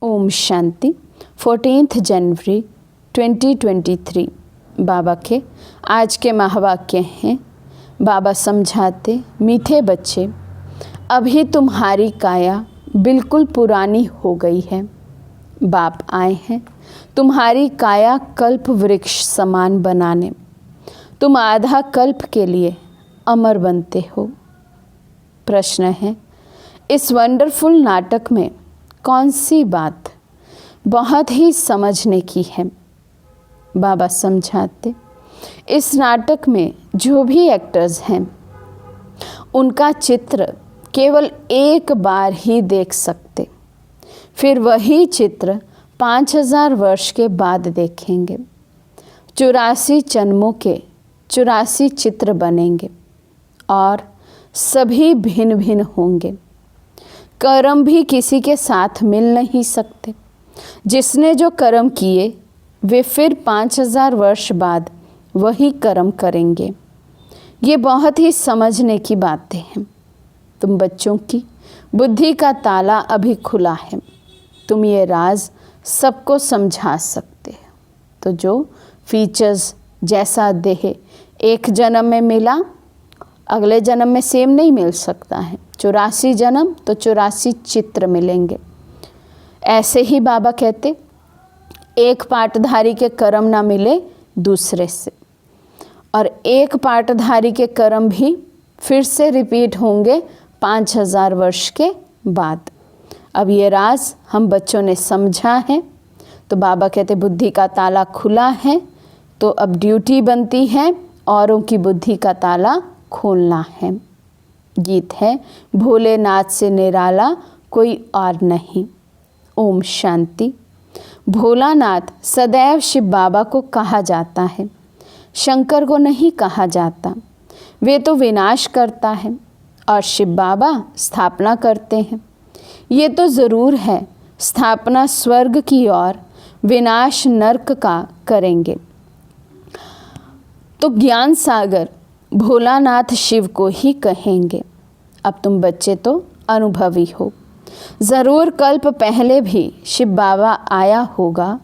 ओम शांति। 14 जनवरी 2023 बाबा के आज के महावाक्य हैं। बाबा समझाते, मीठे बच्चे, अभी तुम्हारी काया बिल्कुल पुरानी हो गई है। बाप आए हैं तुम्हारी काया कल्प वृक्ष समान बनाने। तुम आधा कल्प के लिए अमर बनते हो। प्रश्न है, इस वंडरफुल नाटक में कौन सी बात बहुत ही समझने की है? बाबा समझाते, इस नाटक में जो भी एक्टर्स हैं उनका चित्र केवल एक बार ही देख सकते, फिर वही चित्र 5000 वर्ष के बाद देखेंगे। 84 जन्मों के 84 चित्र बनेंगे और सभी भिन्न भिन्न होंगे। कर्म भी किसी के साथ मिल नहीं सकते। जिसने जो कर्म किए वे फिर 5000 वर्ष बाद वही कर्म करेंगे। ये बहुत ही समझने की बातें हैं। तुम बच्चों की बुद्धि का ताला अभी खुला है। तुम ये राज सबको समझा सकते हो। तो जो फीचर्स जैसा देह एक जन्म में मिला, अगले जन्म में सेम नहीं मिल सकता है। 84 जन्म तो 84 चित्र मिलेंगे। ऐसे ही बाबा कहते, एक पाटधारी के कर्म ना मिले दूसरे से, और एक पाटधारी के कर्म भी फिर से रिपीट होंगे 5000 वर्ष के बाद। अब ये राज हम बच्चों ने समझा है, तो बाबा कहते बुद्धि का ताला खुला है, तो अब ड्यूटी बनती है औरों की बुद्धि का ताला खोलना है। गीत है, भोलेनाथ से निराला कोई और नहीं। ओम शांति। भोलानाथ सदैव शिव बाबा को कहा जाता है, शंकर को नहीं कहा जाता। वे तो विनाश करता है और शिव बाबा स्थापना करते हैं। ये तो ज़रूर है, स्थापना स्वर्ग की और विनाश नरक का करेंगे। तो ज्ञान सागर भोलानाथ शिव को ही कहेंगे। अब तुम बच्चे तो अनुभवी हो। ज़रूर कल्प पहले भी शिव बाबा आया होगा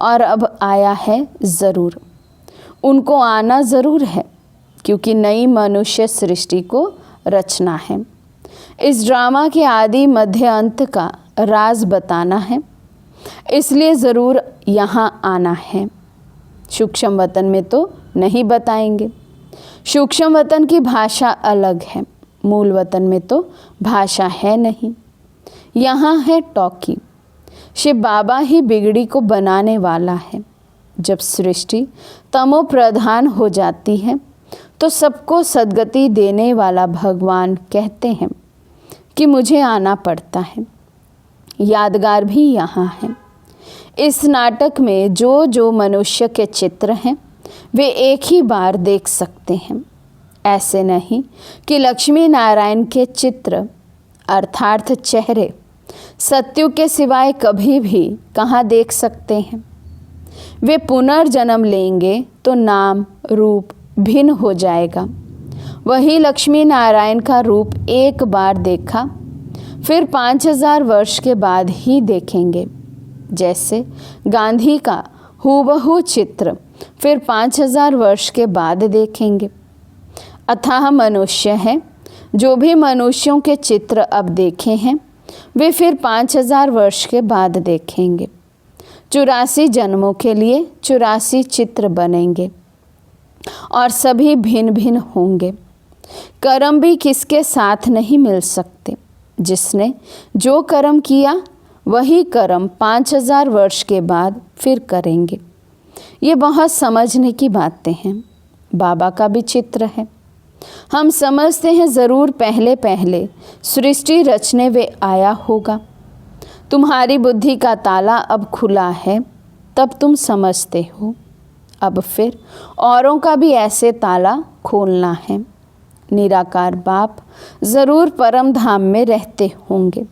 और अब आया है ज़रूर। उनको आना ज़रूर है, क्योंकि नई मनुष्य सृष्टि को रचना है। इस ड्रामा के आदि मध्य अंत का राज बताना है, इसलिए ज़रूर यहाँ आना है। सूक्ष्म वतन में तो नहीं बताएंगे। सूक्ष्म वतन की भाषा अलग है, मूल वतन में तो भाषा है नहीं। यहाँ है टॉकी। शिव बाबा ही बिगड़ी को बनाने वाला है। जब सृष्टि तमो प्रधान हो जाती है तो सबको सद्गति देने वाला भगवान कहते हैं कि मुझे आना पड़ता है। यादगार भी यहाँ है। इस नाटक में जो जो मनुष्य के चित्र हैं वे एक ही बार देख सकते हैं। ऐसे नहीं कि लक्ष्मी नारायण के चित्र अर्थात चेहरे सत्युग के सिवाय कभी भी कहाँ देख सकते हैं। वे पुनर्जन्म लेंगे तो नाम रूप भिन्न हो जाएगा। वही लक्ष्मी नारायण का रूप एक बार देखा, फिर 5000 वर्ष के बाद ही देखेंगे। जैसे गांधी का हूबहू चित्र फिर 5000 वर्ष के बाद देखेंगे। अथाह मनुष्य है। जो भी मनुष्यों के चित्र अब देखे हैं वे फिर 5000 वर्ष के बाद देखेंगे। 84 जन्मों के लिए 84 चित्र बनेंगे और सभी भिन्न भिन्न होंगे। कर्म भी किसके साथ नहीं मिल सकते। जिसने जो कर्म किया वही कर्म 5000 वर्ष के बाद फिर करेंगे। ये बहुत समझने की बातें हैं। बाबा का भी चित्र है। हम समझते हैं ज़रूर पहले पहले सृष्टि रचने वे आया होगा। तुम्हारी बुद्धि का ताला अब खुला है, तब तुम समझते हो। अब फिर औरों का भी ऐसे ताला खोलना है। निराकार बाप ज़रूर परम धाम में रहते होंगे,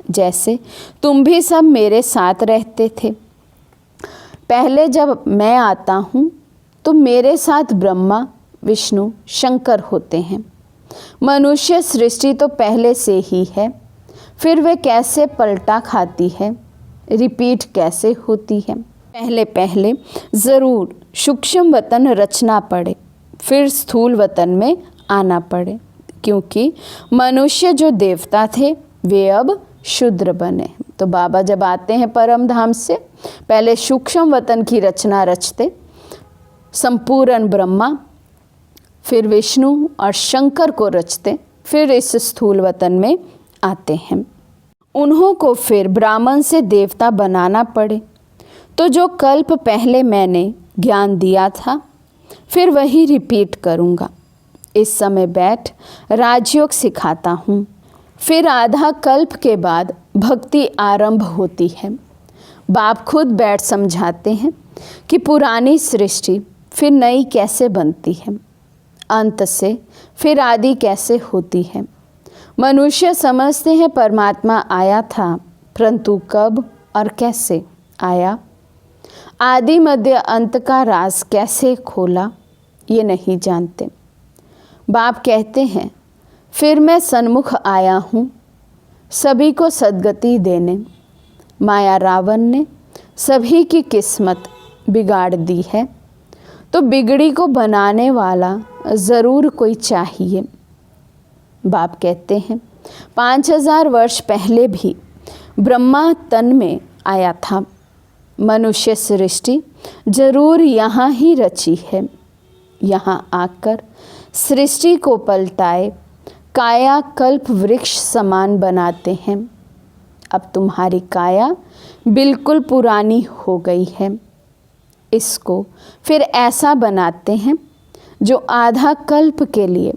जैसे तुम भी सब मेरे साथ रहते थे। पहले जब मैं आता हूँ तो मेरे साथ ब्रह्मा विष्णु शंकर होते हैं। मनुष्य सृष्टि तो पहले से ही है, फिर वे कैसे पलटा खाती है रिपीट कैसे होती है। पहले पहले ज़रूर सूक्ष्म वतन रचना पड़े, फिर स्थूल वतन में आना पड़े, क्योंकि मनुष्य जो देवता थे वे अब शूद्र बने। तो बाबा जब आते हैं परम धाम से, पहले सूक्ष्म वतन की रचना रचते, संपूर्ण ब्रह्मा, फिर विष्णु और शंकर को रचते, फिर इस स्थूल वतन में आते हैं। उन्हों को फिर ब्राह्मण से देवता बनाना पड़े। तो जो कल्प पहले मैंने ज्ञान दिया था, फिर वही रिपीट करूँगा। इस समय बैठ राजयोग सिखाता हूँ। फिर आधा कल्प के बाद भक्ति आरंभ होती है। बाप खुद बैठ समझाते हैं कि पुरानी सृष्टि फिर नई कैसे बनती है, अंत से फिर आदि कैसे होती है। मनुष्य समझते हैं परमात्मा आया था, परंतु कब और कैसे आया, आदि मध्य अंत का राज कैसे खोला, ये नहीं जानते। बाप कहते हैं फिर मैं सन्मुख आया हूँ सभी को सद्गति देने। माया रावण ने सभी की किस्मत बिगाड़ दी है, तो बिगड़ी को बनाने वाला ज़रूर कोई चाहिए। बाप कहते हैं 5000 वर्ष पहले भी ब्रह्मा तन में आया था। मनुष्य सृष्टि जरूर यहाँ ही रची है। यहाँ आकर सृष्टि को पलटाए काया कल्प वृक्ष समान बनाते हैं। अब तुम्हारी काया बिल्कुल पुरानी हो गई है। इसको फिर ऐसा बनाते हैं जो आधा कल्प के लिए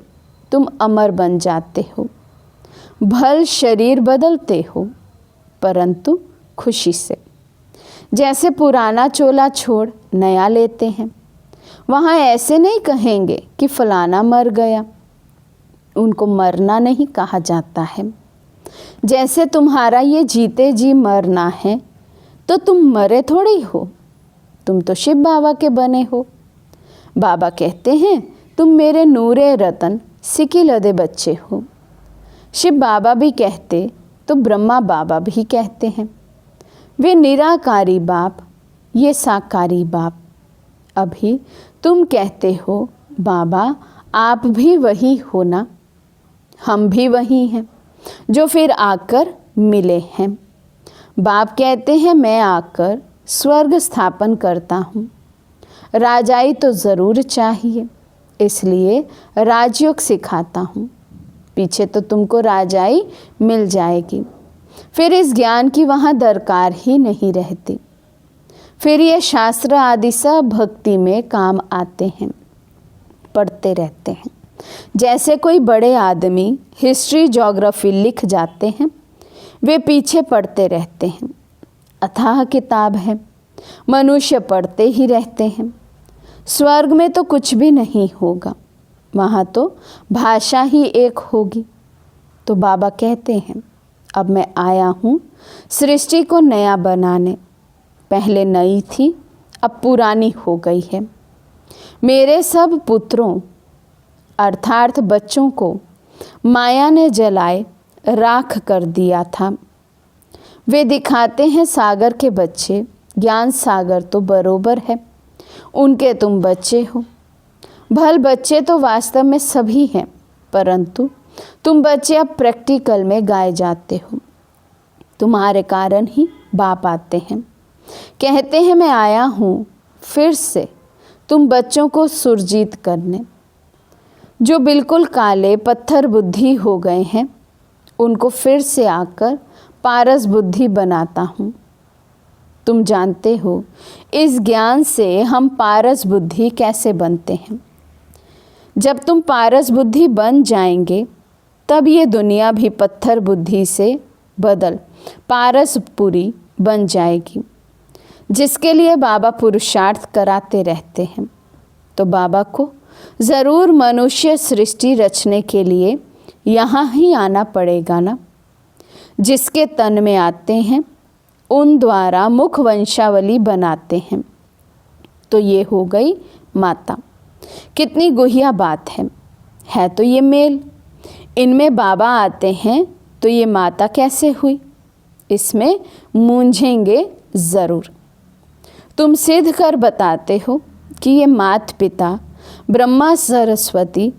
तुम अमर बन जाते हो। भल शरीर बदलते हो, परंतु खुशी से। जैसे पुराना चोला छोड़ नया लेते हैं, वहाँ ऐसे नहीं कहेंगे कि फलाना मर गया। उनको मरना नहीं कहा जाता है। जैसे तुम्हारा ये जीते जी मरना है, तो तुम मरे थोड़ी हो, तुम तो शिव बाबा के बने हो। बाबा कहते हैं तुम मेरे नूरे रतन सिकी लदे बच्चे हो। शिव बाबा भी कहते तो ब्रह्मा बाबा भी कहते हैं। वे निराकारी बाप, ये साकारी बाप। अभी तुम कहते हो बाबा आप भी वही हो ना, हम भी वही हैं जो फिर आकर मिले हैं। बाप कहते हैं मैं आकर स्वर्ग स्थापन करता हूँ। राजाई तो ज़रूर चाहिए, इसलिए राजयोग सिखाता हूँ। पीछे तो तुमको राजाई मिल जाएगी, फिर इस ज्ञान की वहाँ दरकार ही नहीं रहती। फिर ये शास्त्र आदि सब भक्ति में काम आते हैं, पढ़ते रहते हैं। जैसे कोई बड़े आदमी हिस्ट्री ज्योग्राफी लिख जाते हैं, वे पीछे पढ़ते रहते हैं। अथाह किताब है, मनुष्य पढ़ते ही रहते हैं। स्वर्ग में तो कुछ भी नहीं होगा, वहाँ तो भाषा ही एक होगी। तो बाबा कहते हैं अब मैं आया हूँ सृष्टि को नया बनाने। पहले नई थी, अब पुरानी हो गई है। मेरे सब पुत्रों अर्थात बच्चों को माया ने जलाए राख कर दिया था। वे दिखाते हैं सागर के बच्चे, ज्ञान सागर तो बरोबर है, उनके तुम बच्चे हो। भल बच्चे तो वास्तव में सभी हैं, परंतु तुम बच्चे अब प्रैक्टिकल में गाए जाते हो। तुम्हारे कारण ही बाप आते हैं, कहते हैं मैं आया हूँ फिर से तुम बच्चों को सुरजीत करने। जो बिल्कुल काले पत्थर बुद्धि हो गए हैं, उनको फिर से आकर पारस बुद्धि बनाता हूँ। तुम जानते हो इस ज्ञान से हम पारस बुद्धि कैसे बनते हैं। जब तुम पारस बुद्धि बन जाएंगे, तब ये दुनिया भी पत्थर बुद्धि से बदल पारसपुरी बन जाएगी, जिसके लिए बाबा पुरुषार्थ कराते रहते हैं। तो बाबा को ज़रूर मनुष्य सृष्टि रचने के लिए यहाँ ही आना पड़ेगा ना। जिसके तन में आते हैं उन द्वारा मुख वंशावली बनाते हैं। तो ये हो गई माता। कितनी गुहिया बात है तो ये मेल। इनमें बाबा आते हैं तो ये माता कैसे हुई, इसमें मूंझेंगे ज़रूर। तुम सिद्ध कर बताते हो कि ये माता पिता ब्रह्मा सरस्वती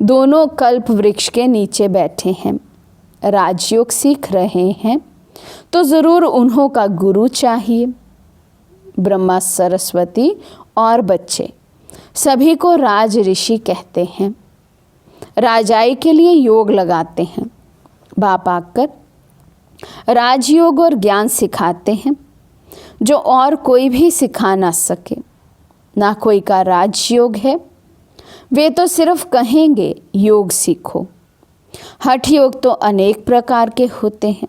दोनों कल्प वृक्ष के नीचे बैठे हैं, राजयोग सीख रहे हैं, तो ज़रूर उन्हों का गुरु चाहिए। ब्रह्मा सरस्वती और बच्चे सभी को राज ऋषि कहते हैं। राजाई के लिए योग लगाते हैं। बाप आकर राजयोग और ज्ञान सिखाते हैं जो और कोई भी सिखा ना सके। ना कोई का राजयोग है, वे तो सिर्फ कहेंगे योग सीखो। हठ योग तो अनेक प्रकार के होते हैं,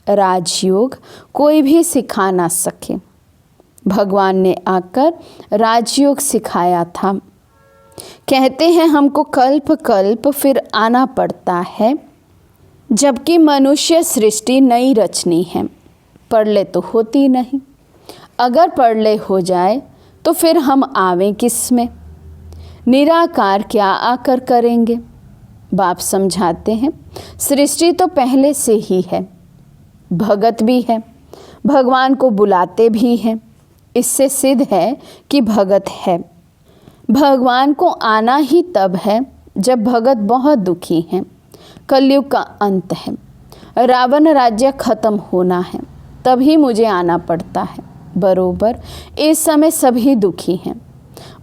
राजयोग कोई भी सिखा ना सके। भगवान ने आकर राजयोग सिखाया था। कहते हैं हमको कल्प कल्प फिर आना पड़ता है, जबकि मनुष्य सृष्टि नई रचनी है। पढ़ले तो होती नहीं, अगर पढ़ले हो जाए तो फिर हम आवें किस में? निराकार क्या आकर करेंगे? बाप समझाते हैं सृष्टि तो पहले से ही है, भगत भी है, भगवान को बुलाते भी हैं। इससे सिद्ध है कि भगत है। भगवान को आना ही तब है जब भगत बहुत दुखी हैं। कलयुग का अंत है, रावण राज्य खत्म होना है, तभी मुझे आना पड़ता है। बरोबर इस समय सभी दुखी हैं।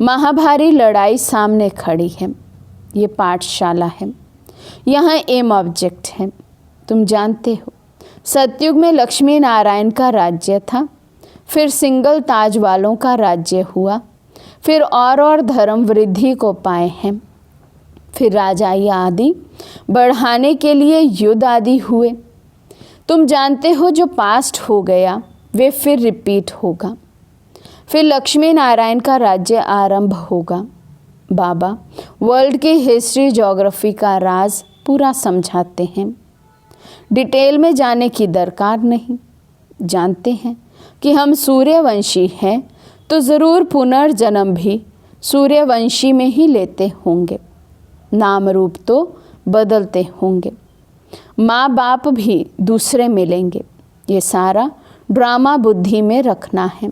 महाभारी लड़ाई सामने खड़ी है। ये पाठशाला है, यहाँ एम ऑब्जेक्ट है। तुम जानते हो सतयुग में लक्ष्मी नारायण का राज्य था, फिर सिंगल ताज वालों का राज्य हुआ, फिर और धर्म वृद्धि को पाए हैं, फिर राजाई आदि बढ़ाने के लिए युद्ध आदि हुए। तुम जानते हो जो पास्ट हो गया वे फिर रिपीट होगा, फिर लक्ष्मी नारायण का राज्य आरंभ होगा। बाबा वर्ल्ड की हिस्ट्री ज्योग्राफी का राज पूरा समझाते हैं। डिटेल में जाने की दरकार नहीं। जानते हैं कि हम सूर्यवंशी हैं, तो ज़रूर पुनर्जन्म भी सूर्यवंशी में ही लेते होंगे। नाम रूप तो बदलते होंगे, माँ बाप भी दूसरे मिलेंगे। ये सारा ड्रामा बुद्धि में रखना है।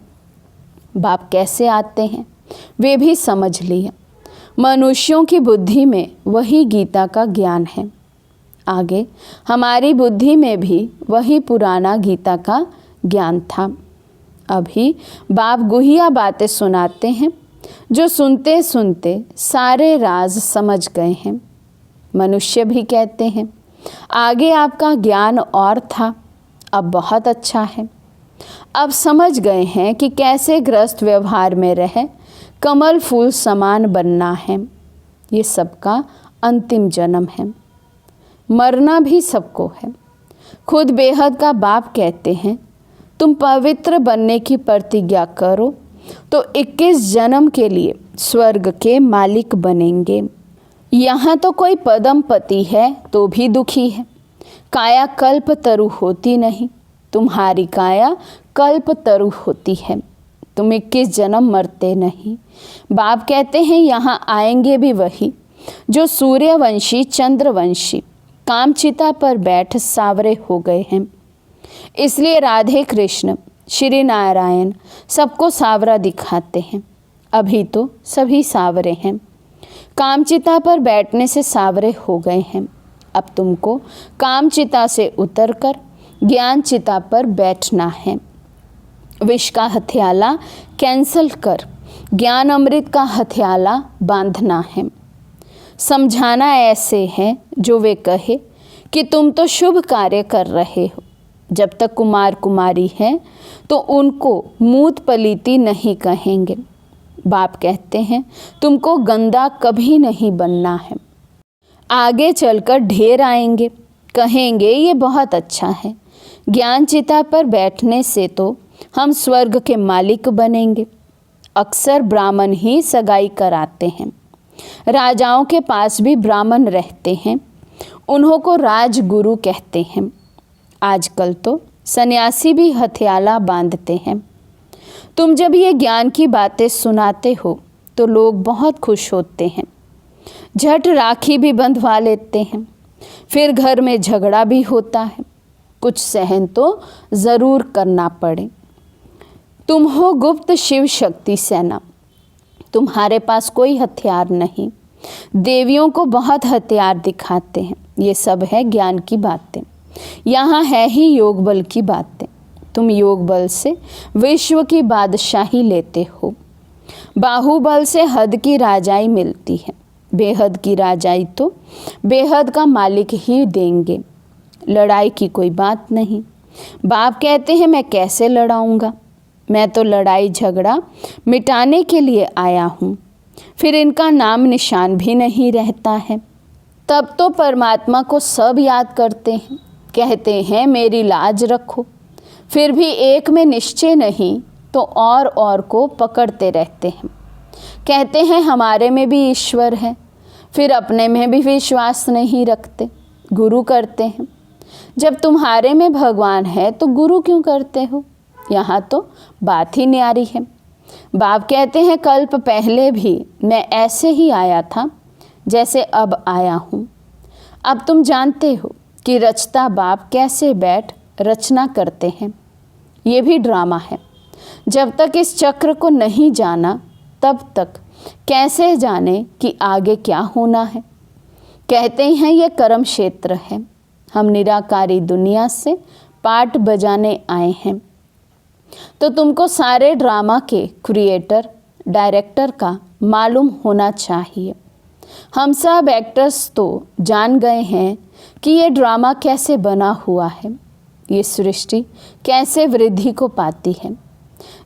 बाप कैसे आते हैं वे भी समझ लिया। मनुष्यों की बुद्धि में वही गीता का ज्ञान है। आगे हमारी बुद्धि में भी वही पुराना गीता का ज्ञान था। अभी बाप गुहिया बातें सुनाते हैं जो सुनते सुनते सारे राज समझ गए हैं। मनुष्य भी कहते हैं आगे आपका ज्ञान और था, अब बहुत अच्छा है। अब समझ गए हैं कि कैसे ग्रस्त व्यवहार में रहे कमल फूल समान बनना है। ये सबका अंतिम जन्म है, मरना भी सबको है। खुद बेहद का बाप कहते हैं तुम पवित्र बनने की प्रतिज्ञा करो तो 21 जन्म के लिए स्वर्ग के मालिक बनेंगे। यहाँ तो कोई पदमपति है तो भी दुखी है। काया कल्प तरु होती नहीं, तुम्हारी काया कल्प तरु होती है। तुम 21 जन्म मरते नहीं। बाप कहते हैं यहाँ आएंगे भी वही जो सूर्यवंशी चंद्रवंशी कामचिता पर बैठ सावरे हो गए हैं। इसलिए राधे कृष्ण श्री नारायण सबको सावरा दिखाते हैं। अभी तो सभी सावरे हैं, कामचिता पर बैठने से सावरे हो गए हैं। अब तुमको कामचिता से उतरकर ज्ञान चिता पर बैठना है। विष का हथियाला कैंसल कर ज्ञान अमृत का हथियाला बांधना है। समझाना ऐसे है जो वे कहे कि तुम तो शुभ कार्य कर रहे हो। जब तक कुमार कुमारी है तो उनको मूत पलीती नहीं कहेंगे। बाप कहते हैं तुमको गंदा कभी नहीं बनना है। आगे चलकर ढेर आएंगे, कहेंगे ये बहुत अच्छा है। ज्ञान चिता पर बैठने से तो हम स्वर्ग के मालिक बनेंगे। अक्सर ब्राह्मण ही सगाई कराते हैं। राजाओं के पास भी ब्राह्मण रहते हैं, उन्हों को राजगुरु कहते हैं। आजकल तो सन्यासी भी हथियाला बांधते हैं। तुम जब ये ज्ञान की बातें सुनाते हो तो लोग बहुत खुश होते हैं, झट राखी भी बंधवा लेते हैं। फिर घर में झगड़ा भी होता है। कुछ सहन तो ज़रूर करना पड़े। तुम हो गुप्त शिव शक्ति सेना, तुम्हारे पास कोई हथियार नहीं। देवियों को बहुत हथियार दिखाते हैं, ये सब है ज्ञान की बातें, यहाँ है ही योग बल की बातें। तुम योग बल से विश्व की बादशाही लेते हो, बाहुबल से हद की राजाई मिलती है। बेहद की राजाई तो बेहद का मालिक ही देंगे, लड़ाई की कोई बात नहीं। बाप कहते हैं मैं कैसे लड़ाऊंगा, मैं तो लड़ाई झगड़ा मिटाने के लिए आया हूँ। फिर इनका नाम निशान भी नहीं रहता है। तब तो परमात्मा को सब याद करते हैं, कहते हैं मेरी लाज रखो। फिर भी एक में निश्चय नहीं तो और को पकड़ते रहते हैं। कहते हैं हमारे में भी ईश्वर है, फिर अपने में भी विश्वास नहीं रखते, गुरु करते हैं। जब तुम्हारे में भगवान है तो गुरु क्यों करते हो? यहाँ तो बात ही न्यारी है। बाप कहते हैं कल्प पहले भी मैं ऐसे ही आया था जैसे अब आया हूँ। अब तुम जानते हो कि रचता बाप कैसे बैठ रचना करते हैं। ये भी ड्रामा है। जब तक इस चक्र को नहीं जाना तब तक कैसे जाने कि आगे क्या होना है। कहते हैं ये कर्म क्षेत्र है, हम निराकारी दुनिया से पाठ बजाने आए हैं। तो तुमको सारे ड्रामा के क्रिएटर डायरेक्टर का मालूम होना चाहिए। हम सब एक्टर्स तो जान गए हैं कि ये ड्रामा कैसे बना हुआ है, ये सृष्टि कैसे वृद्धि को पाती है।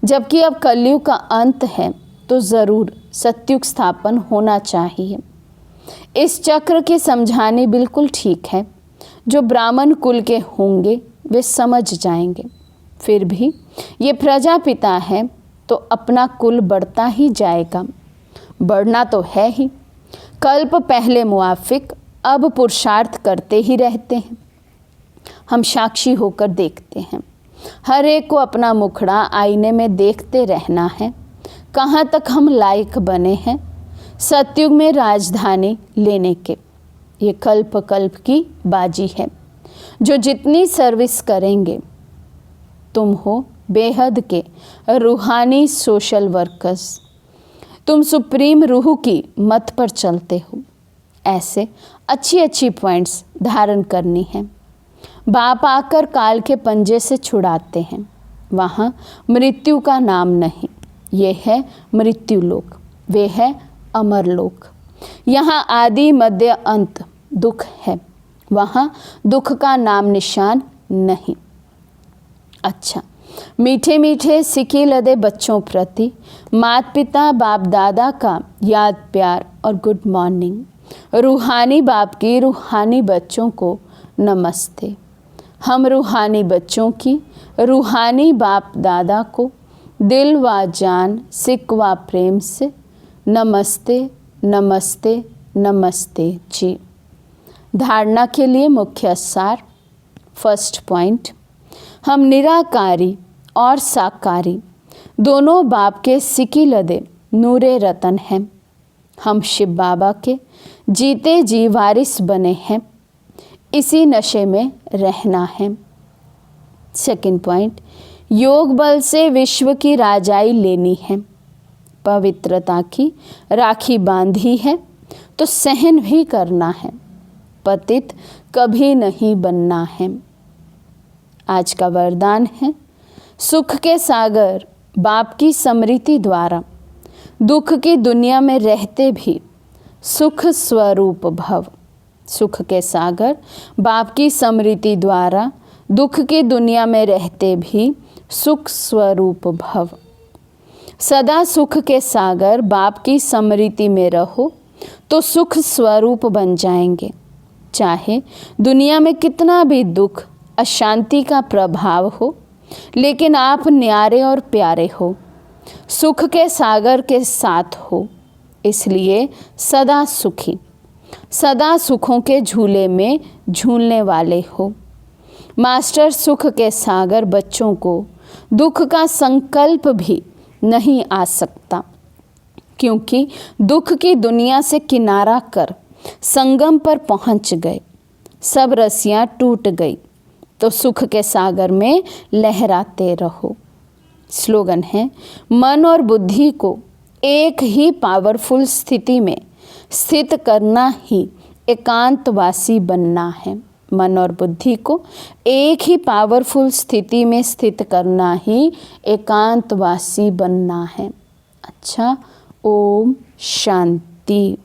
जबकि अब कलयुग का अंत है तो ज़रूर सत्युग स्थापन होना चाहिए। इस चक्र की समझानी बिल्कुल ठीक है। जो ब्राह्मण कुल के होंगे वे समझ जाएंगे। फिर भी ये प्रजापिता है तो अपना कुल बढ़ता ही जाएगा, बढ़ना तो है ही। कल्प पहले मुआफिक अब पुरुषार्थ करते ही रहते हैं। हम साक्षी होकर देखते हैं। हर एक को अपना मुखड़ा आईने में देखते रहना है, कहाँ तक हम लायक बने हैं सतयुग में राजधानी लेने के। ये कल्प कल्प की बाजी है। जो जितनी सर्विस करेंगे, तुम हो बेहद के रूहानी सोशल वर्कर्स, तुम सुप्रीम रूह की मत पर चलते हो। ऐसे अच्छी अच्छी पॉइंट्स धारण करनी है। बाप आकर काल के पंजे से छुड़ाते हैं। वहाँ मृत्यु का नाम नहीं, ये है मृत्यु लोक, वे है अमर लोक। यहाँ आदि मध्य अंत दुख है, वहाँ दुख का नाम निशान नहीं। अच्छा, मीठे मीठे सिके लदे बच्चों प्रति माता पिता बाप दादा का याद प्यार और गुड मॉर्निंग। रूहानी बाप की रूहानी बच्चों को नमस्ते। हम रूहानी बच्चों की रूहानी बाप दादा को दिल व जान सिक व प्रेम से नमस्ते नमस्ते नमस्ते जी। धारणा के लिए मुख्य सार। फर्स्ट पॉइंट, हम निराकारी और साकारी दोनों बाप के सिकी लदे नूरे रतन हैं। हम शिव बाबा के जीते जी वारिस बने हैं, इसी नशे में रहना है। सेकंड पॉइंट, योग बल से विश्व की राजाई लेनी है। पवित्रता की राखी बांधी है तो सहन भी करना है, पतित कभी नहीं बनना है। आज का वरदान है, सुख के सागर बाप की स्मृति द्वारा दुख की दुनिया में रहते भी सुख स्वरूप भव। सुख के सागर बाप की स्मृति द्वारा दुख की दुनिया में रहते भी सुख स्वरूप भव। सदा सुख के सागर बाप की स्मृति में रहो तो सुख स्वरूप बन जाएंगे। चाहे दुनिया में कितना भी दुख अशांति का प्रभाव हो, लेकिन आप न्यारे और प्यारे हो, सुख के सागर के साथ हो, इसलिए सदा सुखी, सदा सुखों के झूले में झूलने वाले हो। मास्टर सुख के सागर बच्चों को दुख का संकल्प भी नहीं आ सकता, क्योंकि दुख की दुनिया से किनारा कर संगम पर पहुंच गए। सब रस्सियां टूट गई, तो सुख के सागर में लहराते रहो। स्लोगन है, मन और बुद्धि को एक ही पावरफुल स्थिति में स्थित करना ही एकांतवासी बनना है। मन और बुद्धि को एक ही पावरफुल स्थिति में स्थित करना ही एकांतवासी बनना है। अच्छा, ओम शांति।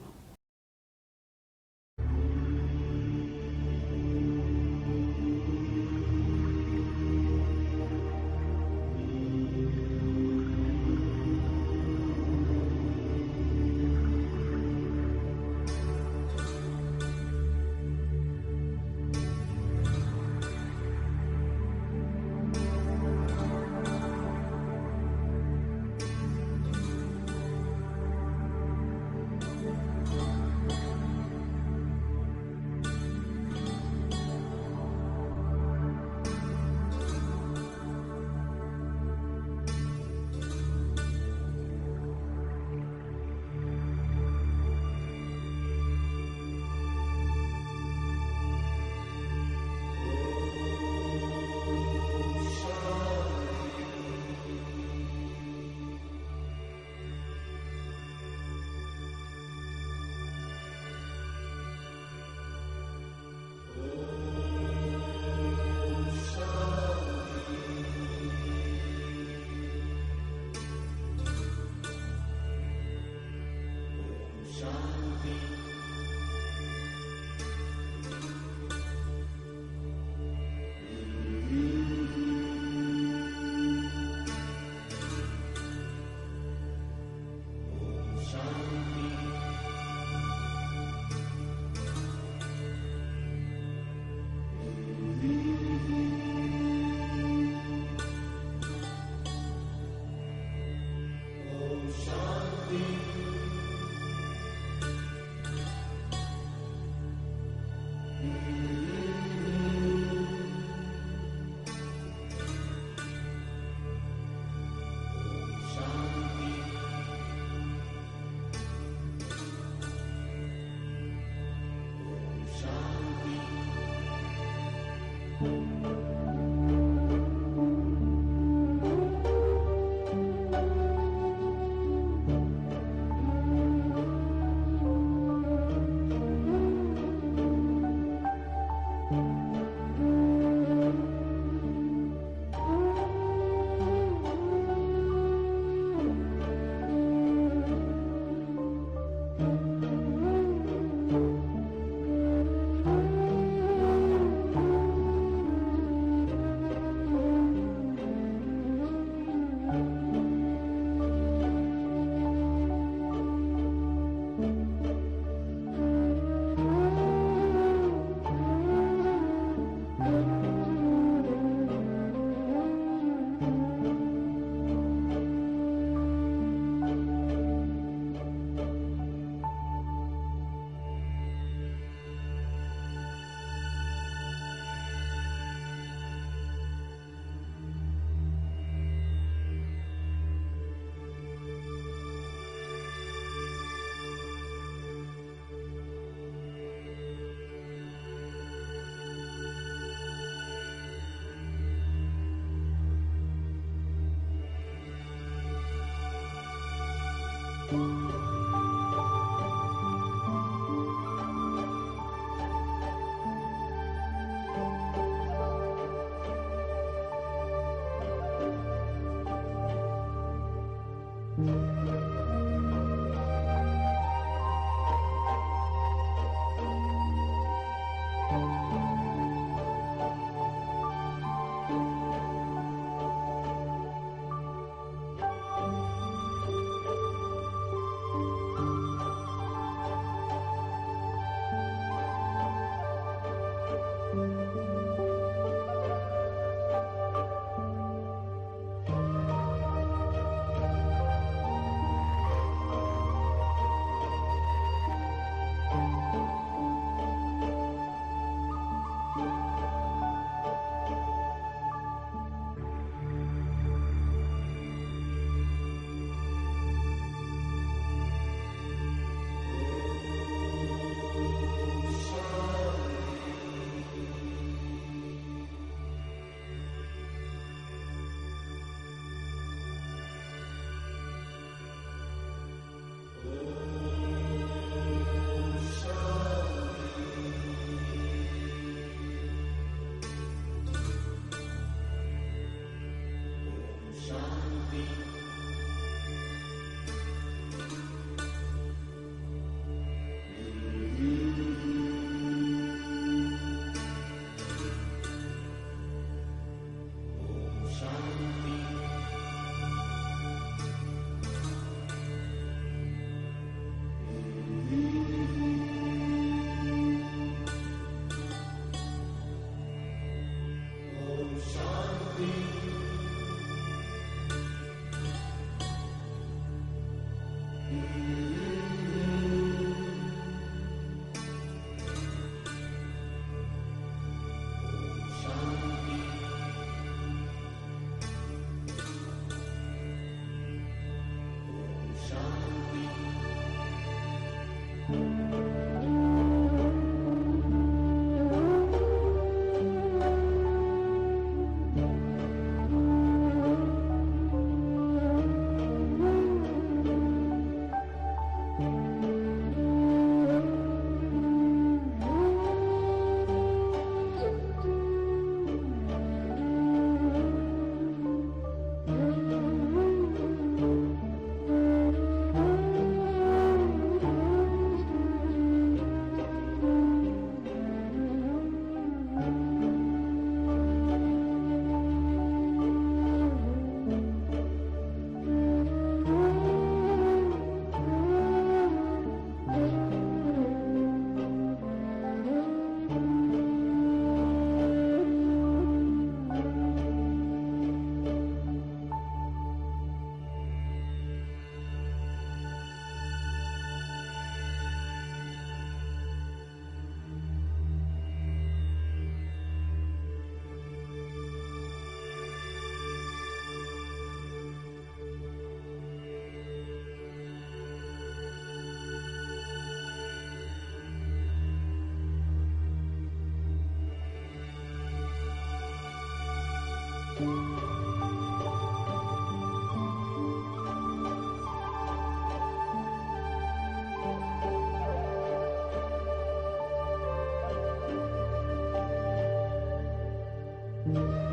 है।